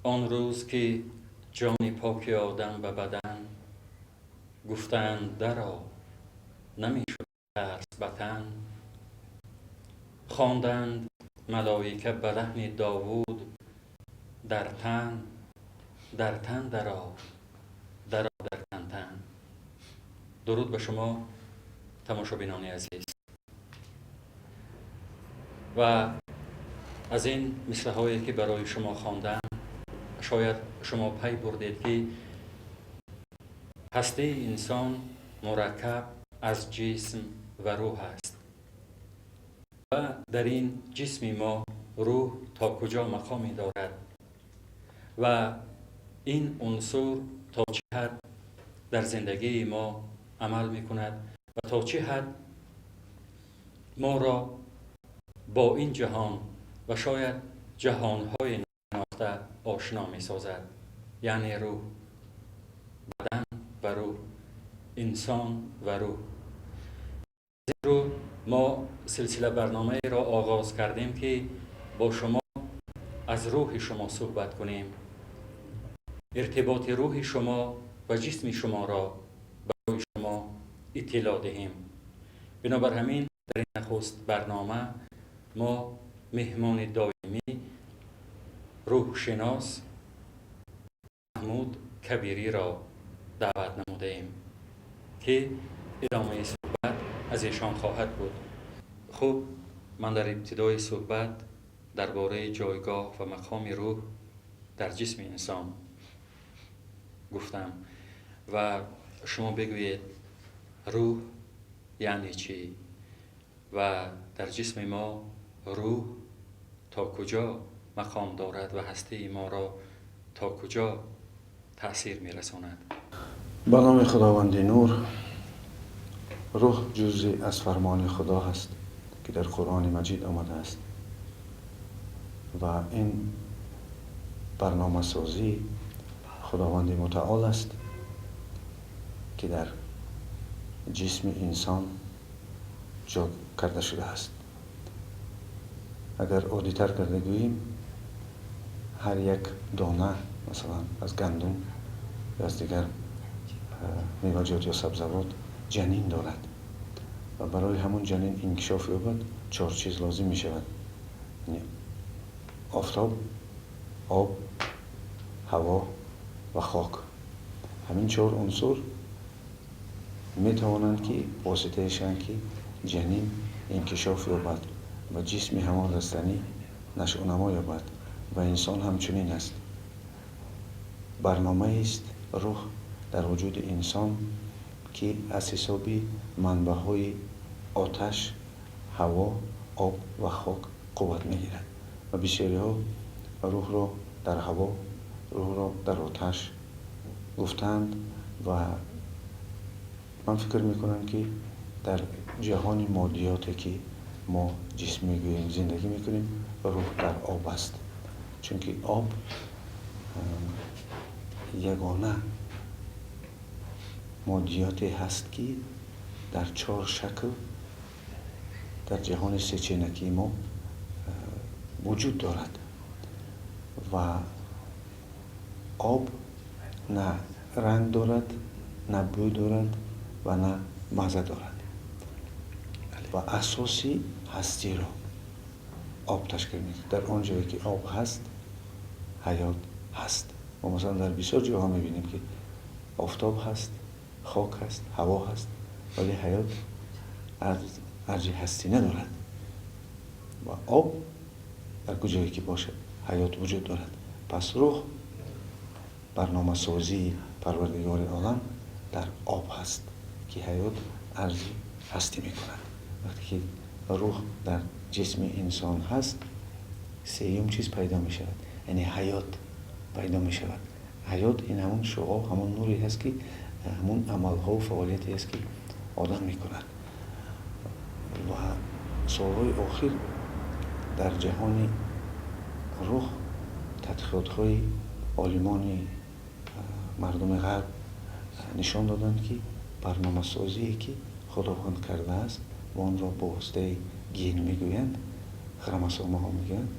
آن روز که جان پاک آدم و بدن گفتند درآ، نمی شد ترس وطن. خواندند ملائکه به لحن داوود، در تن درآ، درآ در تن تن. درود به شما تماشابینان عزیز. و از این مثله هایی که برای شما خواندم، شاید شما پی بردید که هسته انسان مرکب از جسم و روح است و در این جسم ما روح تا کجا مقامی دارد و این عنصر تا چه حد در زندگی ما عمل می کند و تا چه حد ما را با این جهان و شاید جهانهای ناشناخته آشنا می سازد. یعنی روح، بدن و روح، انسان و روح. از این رو ما سلسله برنامه را آغاز کردیم که با شما از روح شما صحبت کنیم، ارتباط روح شما و جسم شما را برای شما اطلاع دهیم. بنابر همین در این نخست برنامه ما مهمان دائمی روح شناس محمود کبیری را دعوت نموده ایم که ادامه صحبت از ایشان خواهد بود. خب، من در ابتدای صحبت درباره جایگاه و مقام روح در جسم انسان گفتم و شما بگویید روح یعنی چی و در جسم ما روح تا کجا مقام دارد و هسته ما را تا کجا تأثیر می‌رساند. به نام خداوند نور. روح جزئی از فرمان خدا هست که در قرآن مجید آمده است و این برنامه سازی خداوند متعال است که در جسم انسان جا کرده شده است. اگر عادی‌تر کرده گوییم، هر یک دانه مثلا از گندم یا از دیگر میوه‌جات یا سبزوات جنین دارد و برای همون جنین انکشاف یابد 4 چیز لازم می شود، یعنی آفتاب، آب، هوا و خاک. همین 4 عنصر می توانند که واسطه شوند که جنین انکشاف یابد و جسم همان رستنی نشو و نما یابد و انسان همچنین است. برنامه است روح در وجود انسان که از حساب منبع‌های آتش، هوا، آب و خاک قوت می‌گیرد و بسیاری‌ها روح را در هوا، روح را در آتش گفتند و من فکر می‌کنم که در جهان مادیاتی که ما جسم می‌گوییم زندگی می‌کنیم، روح در آب است، چون که آب یگانه مادیاتی هست که در 4 شکل در جهان سه‌چینکی ما وجود دارد و آب نه رنگ دارد، نه بوی دارد و نه مزه دارد و اساسی هستی را آب تشکیل می‌دهد. در آن جایی که آب هست حیات هست. ما مثلا در بسیار جاها می‌بینیم که آفتاب هست، خاک هست، هوا هست، ولی حیات ارجی هستی ندارد و آب در کجایی که باشد حیات وجود دارد. پس روح برنامه سازی پروردگار عالم در آب هست که حیات ارجی هستی می‌کند. وقتی که روح در جسم انسان هست، سیوم چیز پیدا می شود، یعنی حیات پیدا می شود. حیات این همون شعاع، همون نوری هست که همون عملها و فعالیتی هست که آدم می کند. و سالهای آخر در جهان روح تحقیقات‌های عالمان مردم غرب نشان دادند که برنامه سازی که خداوند کرده است و آن را با واسطه گین میگویند، خرمسامه ها میگویند،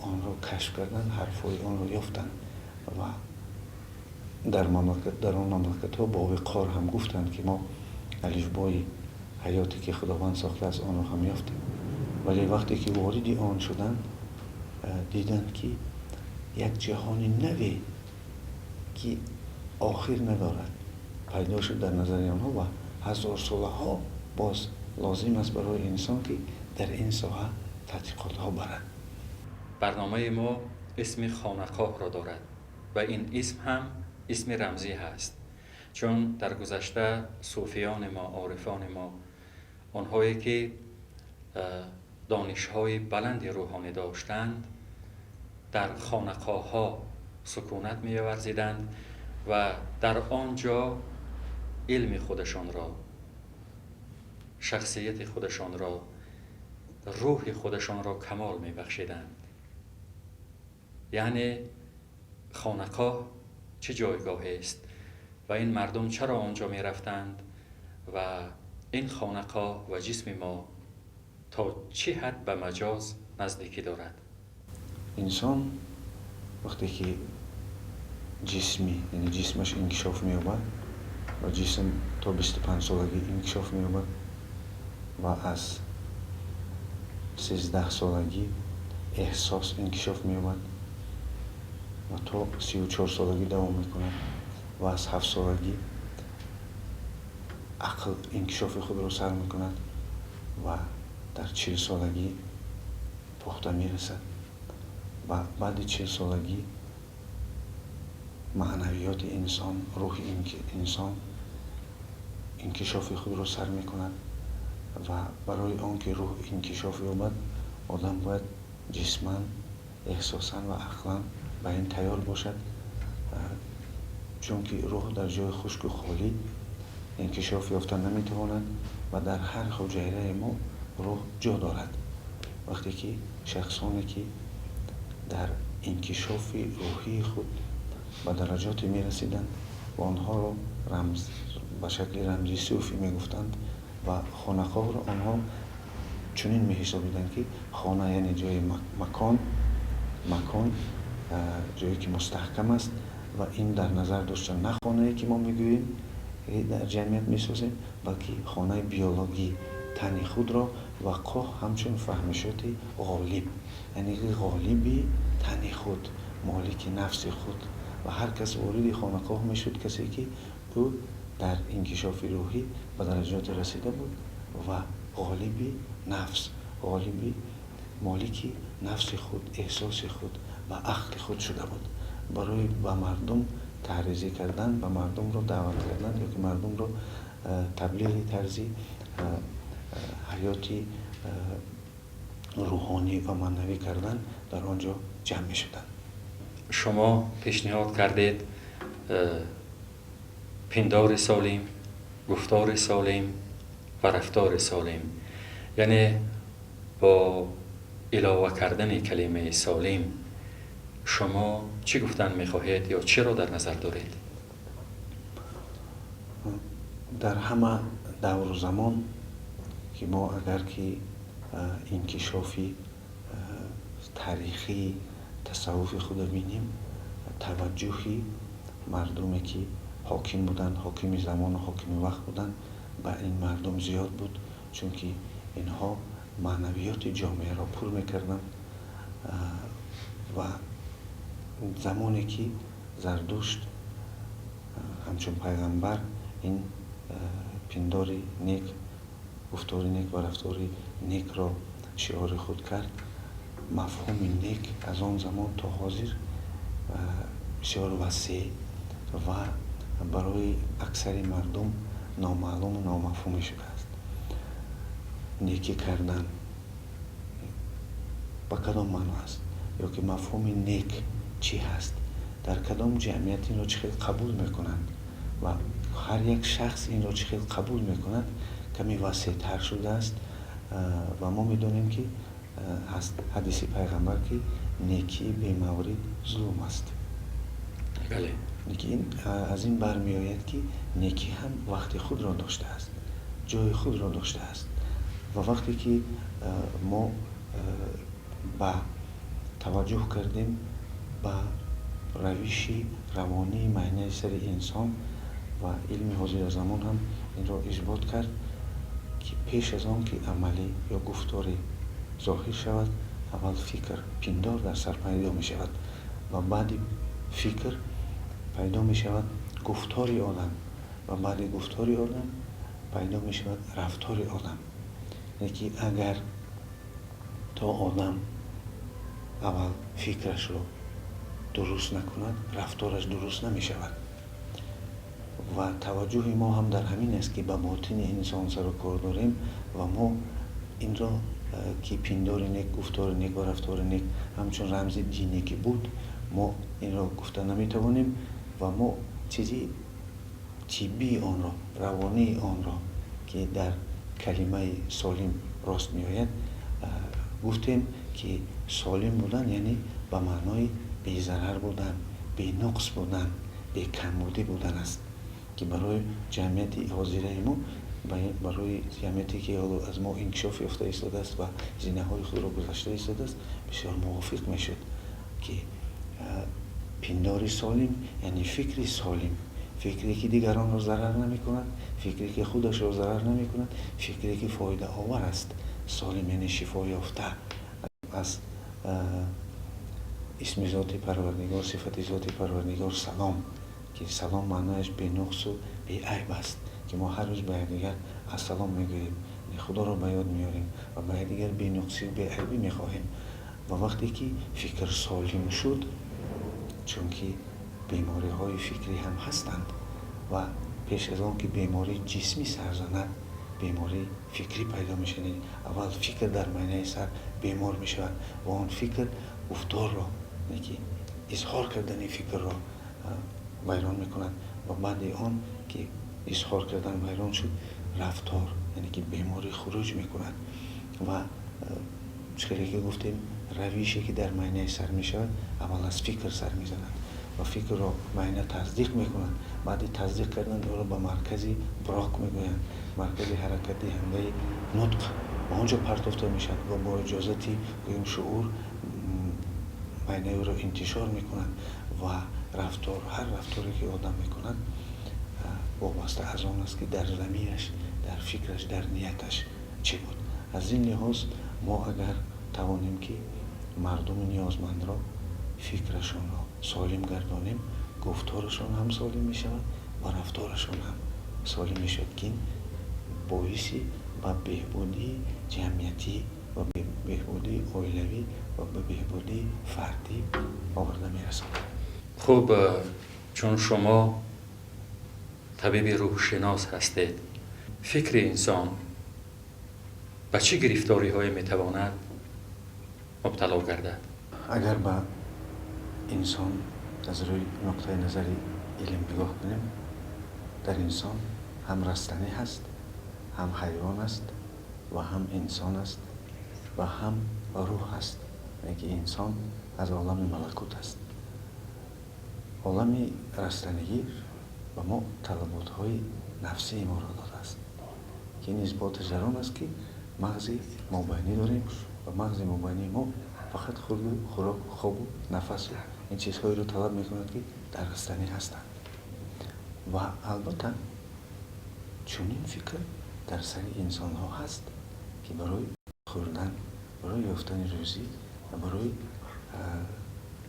آن را کشف کردن، حرفای آن را یافتن و در آن مملکت ها با وقار هم گفتند که ما الفبای حیاتی که خداوند ساخته از آن را هم یافتیم. ولی وقتی که وارد آن شدند دیدند که یک جهان نوی که آخر ندارد پیدا شد در نظر آنها و هزار ساله ها باز لازم است برای انسان که در این ساحه تحقیقات ها برد. برنامه ما اسم خانقاه را دارد و این اسم هم اسم رمزی هست، چون در گذشته صوفیان ما، عارفان ما، آنهایی که دانش‌های بلند روحانی داشتند در خانقاه ها سکونت می‌ورزیدند و در آنجا علم خودشان را، شخصیت خودشان را، روح خودشان را کمال می‌بخشیدند. یعنی خانقاه چه جایگاهی است و این مردم چرا آنجا می‌رفتند و این خانقاه و جسم ما تا چه حد به مجاز نزدیکی دارد. انسان وقتی که یعنی جسمش انکشاف می‌یابد و جسم تا 25 سالگی انکشاف می‌یابد و از 13 سالگی احساس انکشاف می‌یابد و تا 34 سالگی دوام می‌کند و از 7 سالگی عقل انکشاف خود را سر می‌کند و در 40 سالگی پخته می‌رسد و بعد 40 سالگی معنویات انسان، روح انسان انکشاف خود را سر می‌کند و برای آنکه روح انکشاف یابد آدم باید جسماً، احساساً و عقلاً به این تیار باشد، چون که روح در جای خشک و خالی انکشاف یافتن نمی‌تواند و در هر حجره ما روح جا دارد. وقتی که شخصانی که در انکشاف روحی خود به درجات می‌رسیدند و آنها را به شکل رمزی صوفی می‌گفتند و خانقاه را آنها چنین می‌حسابیدند که خانه یعنی جای مکان جایی که مستحکم است و این در نظر داشتن نه خانه‌ای که ما می‌گوییم در جمعیت می‌سازیم، بلکه خانه بیولوژی تن خود را و قاه همچون فهمشات غالب، یعنی غالبی تن خود، مالک نفس خود و هر کس وارد خانقاه میشد کسی که او در انکشاف روحی به درجات رسیده بود و غالبی نفس، غالبی مالکی نفس خود، احساس خود و عقل خود شده بود. برای به مردم تعریضی کردن، به مردم را دعوت کردن یا که مردم را تبلیغ طرزی حیاتی روحانی و معنوی کردن در آنجا جمع می شدن. شما پیشنهاد کردید پندار سالم، گفتار سالم و رفتار سالم، یعنی با علاوه کردن کلمه سالم شما چی گفتن می‌خواهید یا چی را در نظر دارید؟ در همه دور و زمان که ما اگر که انکشافی تاریخی تصوف خود بینیم، توجهی مردمی که حاکم بودند، حاکم زمان و حاکم وقت بودند به این مردم زیاد بود، چون که اینها معنویات جامعه را پر میکردند و زمانی که زردشت همچون پیغمبر این پندار نیک، گفتار نیک و رفتار نیک را شعار خود کرد، مفهوم نیک از آن زمان تا حاضر بسیار وسیع و برای اکثر مردم نامعلوم و نامفهوم شده است. نیکی کردن با کدام معنا است یا که مفهوم نیک چی هست، در کدام جمعیت این را چقدر قبول میکنند و هر یک شخص این را چقدر قبول میکند کمی وسیع تر شده است و ما میدونیم که هست حدیث پیغمبر که نیکی به مورد ظلم است. بله. نیکی از این برمیآید که نیکی هم وقت خود را داشته است، جای خود را داشته است و وقتی که ما با توجه کردیم به روش روانی معنی سر انسان و علم حاضر زمان هم این را اثبات کرد که پیش از آن که عملی یا گفتاری ظاهر شود اول فکر پندار در سر پیدا می شود و بعد فکر پیدا می شود گفتاری آدم و بعد گفتاری آدم پیدا می شود رفتاری آدم. یعنی که اگر تا آدم اول فکرش را درست نکند رفتارش درست نمی شود و توجه ما هم در همین است که به باطن انسان سر و کار داریم و ما این را که پندار نیک گفتار نیک و رفتار نیک همچون رمز دینی که بود ما این را گفته نمی توانیم و ما چیزی طبی آن را روانی آن را که در کلمه سالم راست می آید گفتیم که سالم بودن یعنی به معنای بی ضرر بودن، بی نقص بودن، بی کمبودی بودن است که برای جمعیت حاضره ما برای جمعیتی که از ما انکشاف یافته ایستاده است و زینه های خود را گذشته ایستاده است بسیار موافق می شد که پنداری سالم یعنی فکری سالم، فکری که دیگران را ضرر نمی کند، فکری که خودش را ضرر نمی کند، فکری که فایده آور است. سالم یعنی شفا یافته از اسم ذات پروردگار، صفت ذات پروردگار سلام که سلام معنایش بی نقص و بی عیب است که ما هر روز به یکدیگر السلام میگوییم، خدا را به یاد میاریم و به یکدیگر بی نقصی و بی عیبی میخواهیم و وقتی که فکر سالم شد چون که بیماری های فکری هم هستند و پیش از آن که بیماری جسمی سر زند بیماری فکری پیدا میشه. اول فکر در معنی سر بیمار میشود و آن فکر گفتار را یعنی که اظهار کردن فکر را ویران میکند و بعد آن که اظهار کردن ویران شد رفتار یعنی که بیماری خروج میکند و چیزی که گفتیم روشی که در معنی سر میشود اول از فکر سر میزند و فکر را معنی تصدیق میکنند بعد تصدیق کردن او را به مرکزی براک میگویند مرکز حرکت دهنده نطق و آنجا پرتافته میشد و با اجازتی گویم شعور معنی او را انتشار میکنند و رفتار هر رفتاری که آدم میکند وابسته از آن است که در ضمیرش در فکرش در نیتش چه بود. از این لحاظ ما اگر توانیم که مردم نیازمند را فکرشان را سالم گردانیم گفتارشان هم سالم می شود و رفتارشان هم سالم می شود که این باعثی به بهبودی جمعیتی و بهبودی عائلوی و به بهبودی فردی آورده می رسد. خب چون شما طبیب روح شناس هستید فکر انسان به چه گرفتاری های می تواند مبتلا گردد؟ اگر به انسان از روی نقطه نظر علم نگاه کنیم در انسان هم رستنی هست هم حیوان است و هم انسان است و هم روح است یعنی که انسان از عالم ملکوت است. عالم رستنگی و ما طلبات های نفسی ما را داده است که این اثباتش در آن است که مغز مابینی داریم و مغز مابینی ما فقط خوراک و خواب و نفس و این چیزهایی رو طلب میکند که در رستنی هستند و البته چنین فکر در سر انسان ها هست که برای خوردن برای یافتن روزی و برای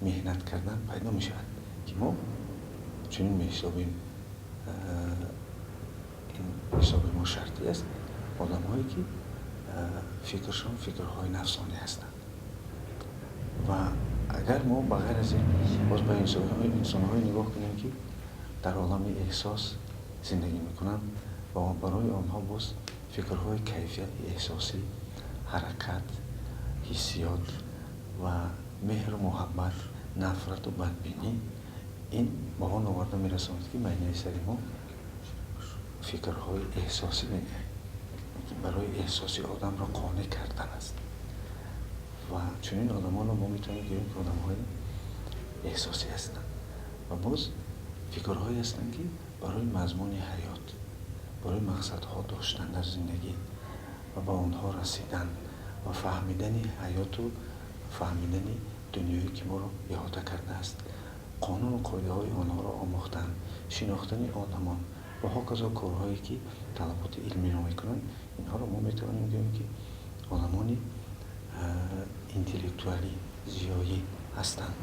مهنت کردن پیدا می شود که ما چنین می حسابیم این حساب ما شرطی است آدم هایی که فکرشان فکرهای نفسانی هستند و اگر ما بغیر از این باز به انسان های نگاه کنیم که در عالم احساس زندگی میکنند و برای آنها باز فکرهای کیفیت احساسی حرکت حسیات و مهر و محبت نفرت و بدبینی این با آن آورده میرساند که معنی سر ما فکرهای احساسی میگه که برای احساسی آدم را قانع کردن است و چنین آدمان را ما میتونیم بگیم که آدم‌های احساسی هستند و باز فکرهایی هستند که برای مضمون حیات برای مقصدها داشتن در زندگی و با آنها رسیدن و فهمیدن حیات و فهمیدن دنیایی که ما رو احاطه کرده است. قانون و قاعده های آنها را آموختن، شناختن آدمان و هاکذا کارهایی که طلبات علمی را میکنند، اینها را ما میتوانیم بگوییم که آدمان انتلکتوالی زیایی هستند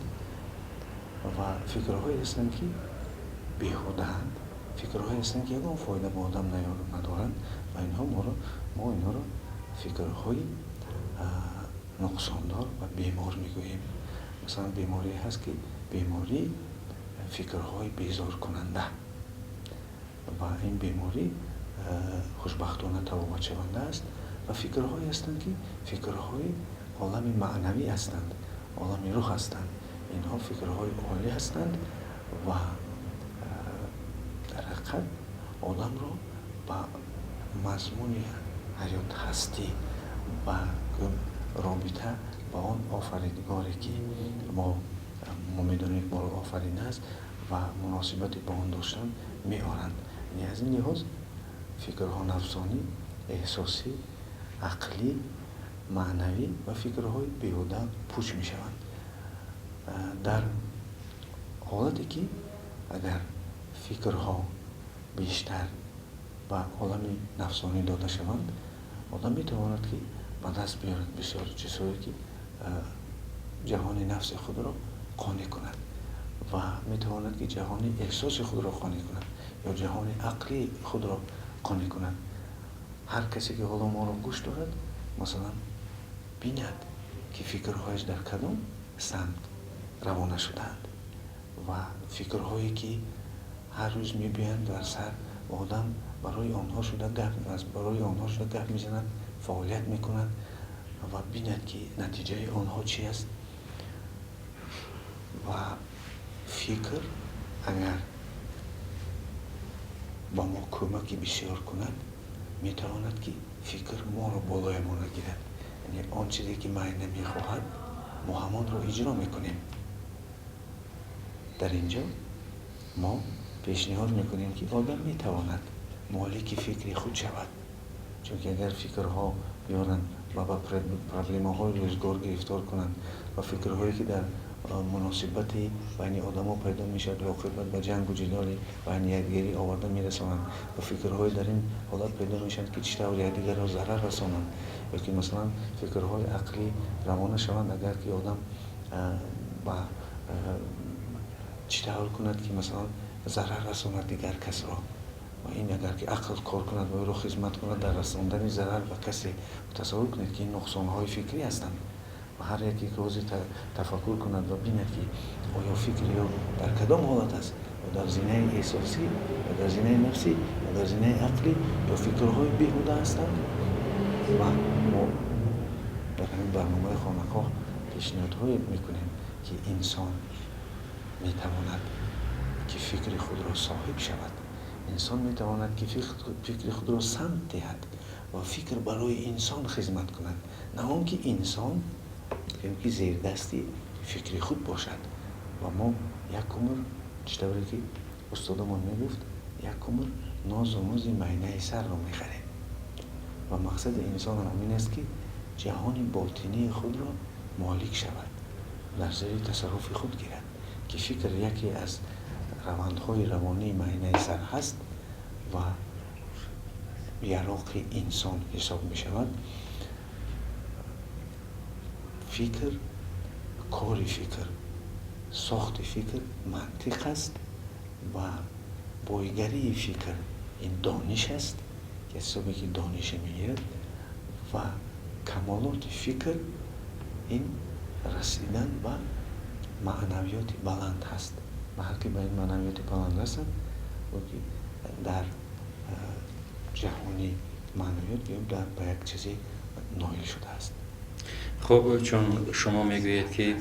و فکرهایی هستند که بیهوده هستند، فکرهایی هستند که یگان فایده به آدم ندارند و ما اینها را فکرهای نقصاندار و بیمار میگوییم. مثلا بیماری هست که بیماری فکرهای بیزار کننده و این بیماری خوشبختانه تبابت شونده است و فکرهایی هستند که فکرهای عالم معنوی هستند، عالم روح هستند. اینها فکرهای عالی هستند و در حقیقت آدم را به مضمون حیات هستی و رابطه با آن آفریدگاری که ما میدونیم ما را آفرینده است و مناسبت با آن داشتن میآورند. یعنی از این لحاظ فکرها نفسانی، احساسی، عقلی، معنوی و فکرهای بیهوده پوچ می شوند. در حالتی که اگر فکرها بیشتر به عالم نفسانی داده شوند، آدم می تواند که به دست بیارد بسیار چیزهایی که جهان نفس خود را قانع کند و می تواند که جهان احساس خود را قانع کند یا جهان عقلی خود را قانع کند. هر کسی که حالا ما را گوش دارد مثلا بیند که فکرهایش در کدام سمت روانه شدند و فکرهایی که هر روز میبیند در سر و آدم برای آنها شده گپ میزند، فعالیت میکنند و بیند که نتیجه آنها چی است. و فکر اگر با ما کمکی بسیار کند میتواند که فکر ما را بالای ما نگیرد. یعنی آن چیزی که من نمیخواهد ما همان را اجرا میکنیم. در اینجا ما پیشنهاد میکنیم که آدم میتواند مالک فکری خود شود، چون که اگر فکرها بیارن و با پرابلم‌های روزگار گرفتار کنند و فکرهایی که در مناسبت بین آدم‌ها پیدا میشد و خدمت به جنگ و جدال بین یکدیگری آورده میرسانند و فکرهای در این حالت پیدا میشند که چطور یکدیگر را ضرر رسانند یا که مثلا فکرهای عقلی روانه شوند اگر که آدم با چطور کند که مثلا ضرر رساند دیگر کس را و این اگر که عقل کار کند و او را خدمت کند در رساندن ضرر به کسی. تصور کنید که این نقصان‌های فکری هستند و هر یکی که روزی تفکر کند و بیند که آیا فکری او در کدام حالت است و در زینه احساسی و در زینه نفسی و در زینه عقلی یا فکرهای بیهوده هستند. و ما در همین برنامه خانقاه پیشنهادهایی میکنیم که انسان میتواند که فکر خود را صاحب شود. انسان میتواند که فکر خود را سمت دهد و فکر برای انسان خدمت کند، نه آنکه انسان که زیر دستی فکر خود باشد. و ما یک عمر چطوری که استادمان میگفت یک عمر ناز و موز معنی سر را میخریم و مقصد انسان همین است که جهان باطنی خود را مالک شود، در زیر تصرف خود گیرد که فکر یکی از روندهای روانی معنی سر هست و یراق انسان حساب می شود. فکر، کار فکر، ساخت فکر منطق است و بایگری فکر این دانش است که حسابی که دانش میگیرد و کمالات فکر این رسیدن و معنویات بلند هست و هر که به این معنویات بلند رسد و در جهانی معنویات یا در یک چیزی نایل شده است. خب چون شما میگویید که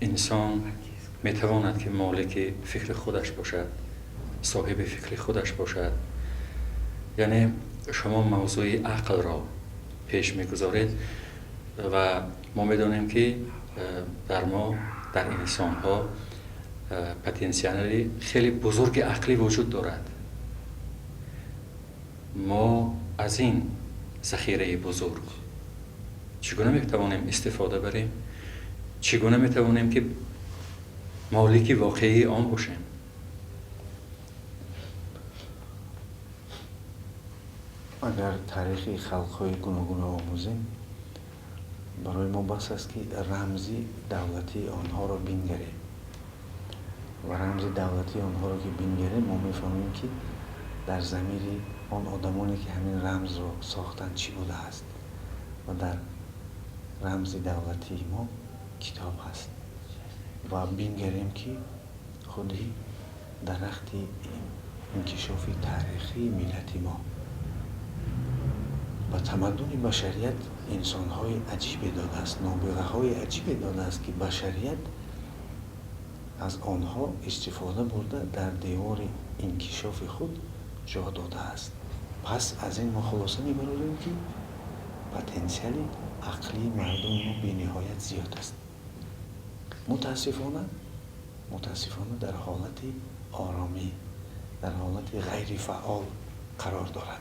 انسان میتواند که مالک فکر خودش باشد، صاحب فکر خودش باشد، یعنی شما موضوع عقل را پیش میگذارید و ما میدونیم که در انسان ها پتانسیلی خیلی بزرگ عقلی وجود دارد. ما از این ذخیره بزرگ چگونه میتوانیم استفاده بریم؟ چگونه میتوانیم که مالک واقعی آن باشیم؟ اگر تاریخی خلق‌های گوناگون را آموزیم، برای ما بس است که رمزی دولتی آنها را بنگریم و رمز دولتی آنها را که بنگریم، ما میفهمیم که در ضمیر آن آدمانی که همین رمز را ساختن چی بوده است و در رمز دولتی ما کتاب هست و بنگریم که خودی درخت انکشاف تاریخی ملت ما و تمدن بشریت انسان‌های عجیب داده است، نابغه‌های عجیب داده است که بشریت از آنها استفاده برده در دیوار انکشاف خود جا داده است. پس از این ما خلاصه می‌بریم که پتانسیل عقلی مردم ما بی‌نهایت زیاد است. متاسفانه در حالت آرامی، در حالت غیر فعال قرار دارد.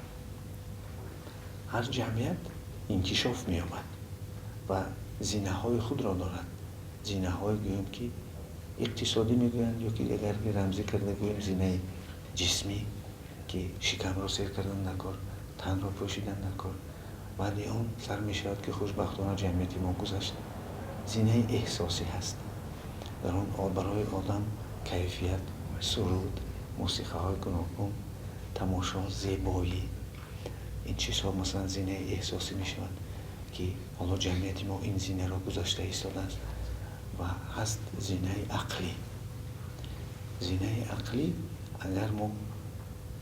هر جمعیت انکشاف می آمد و زینه های خود را دارد. زینه های گویم که اقتصادی می گویند یا که اگر رمزی کرده گویم زینه جسمی که شکم را سیر کردن در کار، تن را پوشیدن در کار. بعد آن سر می شود که خوشبختانه جمعیت ما گذشت. زینه احساسی هست. در آن برای آدم کیفیت، سرود، موسیقی های گوناگون، تماشا، زیبایی، این چیزها مثلا زینه احساسی می شود که حالا جمعیت ما این زینه را گذاشته ایستاده است و هست زینه عقلی. زینه عقلی اگر ما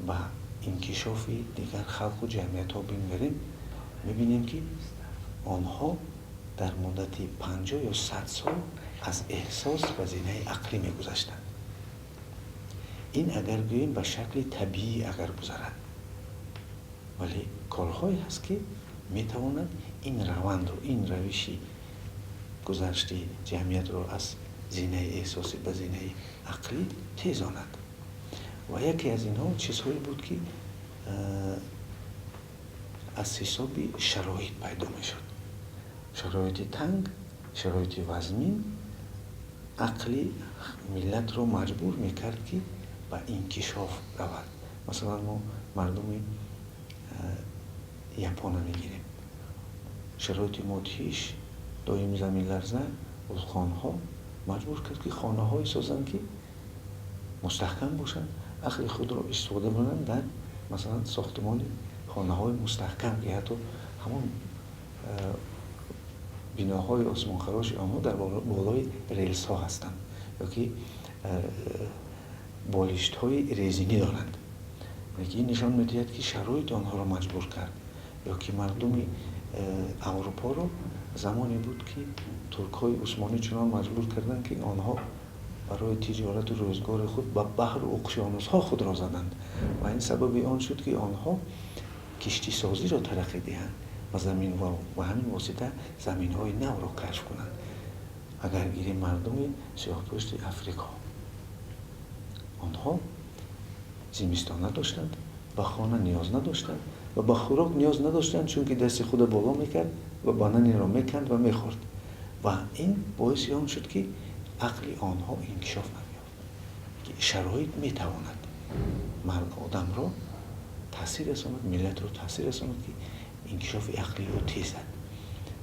با انکشاف دیگر خلق و جمعیت ها بنگریم، میبینیم که آنها در مدت 50 یا 100 سال از احساس و زینه عقلی میگذشتند. این اگر گوییم به شکل طبیعی اگر گذرد، ولی کارهایی هست که میتواند این روند و این روشی گذشته جمعیت را از زینه احساسی به زینه عقلی تیزاند. و یکی از اینها چیزهایی بود که از حساب شرایط پیدا میشد. شرایط تنگ، شرایط وزمین، عقلی ملت را مجبور میکرد که به انکشاف رود. مثلا ما مردم یپان میگیریم، شرایط مدهش، دایم زمین لرزه، خانها مجبور کرد که خانه های سازند که مستحکم باشند، عقل خود را استفاده کنند در مثلا ساختمان خانه های مستحکم که حتی همون بناهای آسمان خراش آنها در بالای ریلس ها هستند یا که بالشت های ریزینی دارند. این نشان می‌دهد که شرایط آنها را مجبور کرد، یا که مردم اروپا را زمانی بود که ترک‌های عثمانی چنان مجبور کردند که آنها برای تجارت و روزگار خود به بحر و اقیانوس‌ها خود را زدند و این سبب آن شد که آنها کشتی سازی را ترقی دهند و زمین و همین واسطه زمین‌های نو را کشف کنند. اگر گیریم مردم سیاه‌پوست افریقا، آنها زمستان نداشتند، به خانه نیاز نداشتند و به خوراک نیاز نداشتند، چون که دست خود بالا میکرد و بانانی را میکند و میخورد و این باعث آن شد که عقل آنها انکشاف نمی‌یافت. که شرایط میتواند آدم را تاثیر رساند، ملت را تاثیر رساند که انکشاف عقلی را تیزد.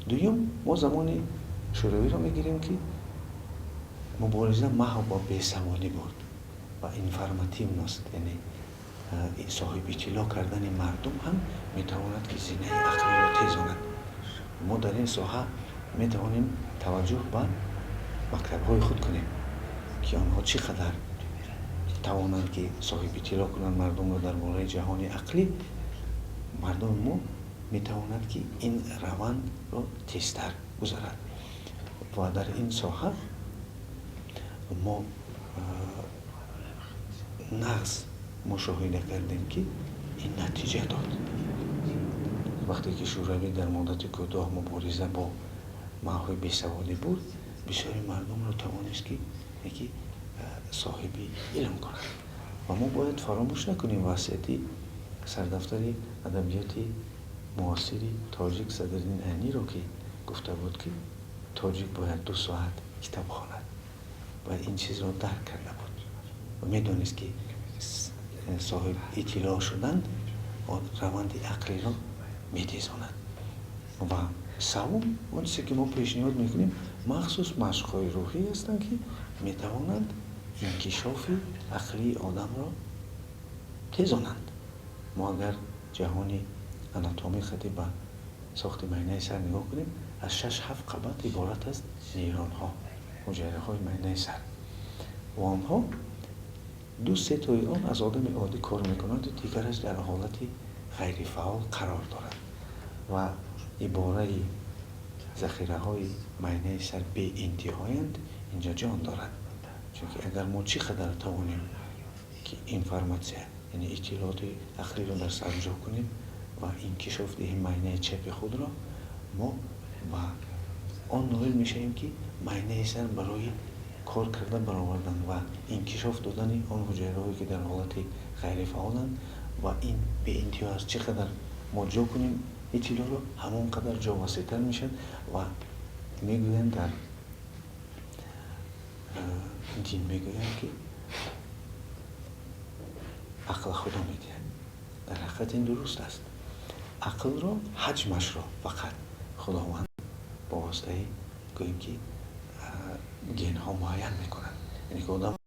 دوم، ما زمان شوروی را میگیریم که مبارزه محو با بیسوادی بود و اینفرماتیو است، یعنی صاحب اطلاع کردن مردم هم میتواند که زینه عقلی را تیزاند. ما در این ساحه میتوانیم توجه به مکتب‌های خود کنیم که آنها چقدر توانند که صاحب اطلاع کنند مردم را در باره جهان عقلی. مردم ما میتواند که این روند را تیزتر گذرد و در این ساحه ما نقص مشاهده کردیم که این نتیجه داد. وقتی که شوروی در مدت کوتاه مبارزه با محو بیسوادی بود، بسیاری مردم را توانست که یکی صاحب علم کنند و ما باید فراموش نکنیم وصیتی سردفتر ادبیات معاصر تاجیک صدرالدین عینی را که گفته بود که تاجیک باید 2 ساعت کتاب خواند و این چیز را درک کرده بود و میدونست که صاحب اطلاع شدن روند عقلی را میتیزاند. و سوم اون چیزی که ما پیشنهاد میکنیم مخصوص مشق‌های روحی هستند که میتوانند انکشاف عقلی آدم را تیزانند. ما اگر جهانی آناتومی خطی به ساخت معاینه سر نگاه کنیم از 6-7 قبط عبارت است نیرون ها، حجره های معاینه سر و آنها 2-3 تای آن از آدم عادی کار میکنند و دیگرش در حالت غیر فعال قرار دارد و عباره ذخیره های معاینه سر به انتهایند اینجا جان دارد. چون که اگر ما چقدر توانیم که اینفرماسیون یعنی اطلاعات عقلی را در سر جا کنیم و انکشاف دهیم معاینه چپ خود را، ما و آن نایل میشیم که معاینه سر برای کار کردن برآوردن و انکشاف دادن آن حجره‌هایی که در حالت غیر فعالند و این به انتها از چقدر ما جا کنیم اطلاع را همانقدر جا واسطتر میشن و میگویند در دین میگویند که عقل خدا میده. در حقیقت این درست است. عقل را حجمش را فقط خداوند با واسطه گوییم که گن ها معین میکنند. یعنی که آدم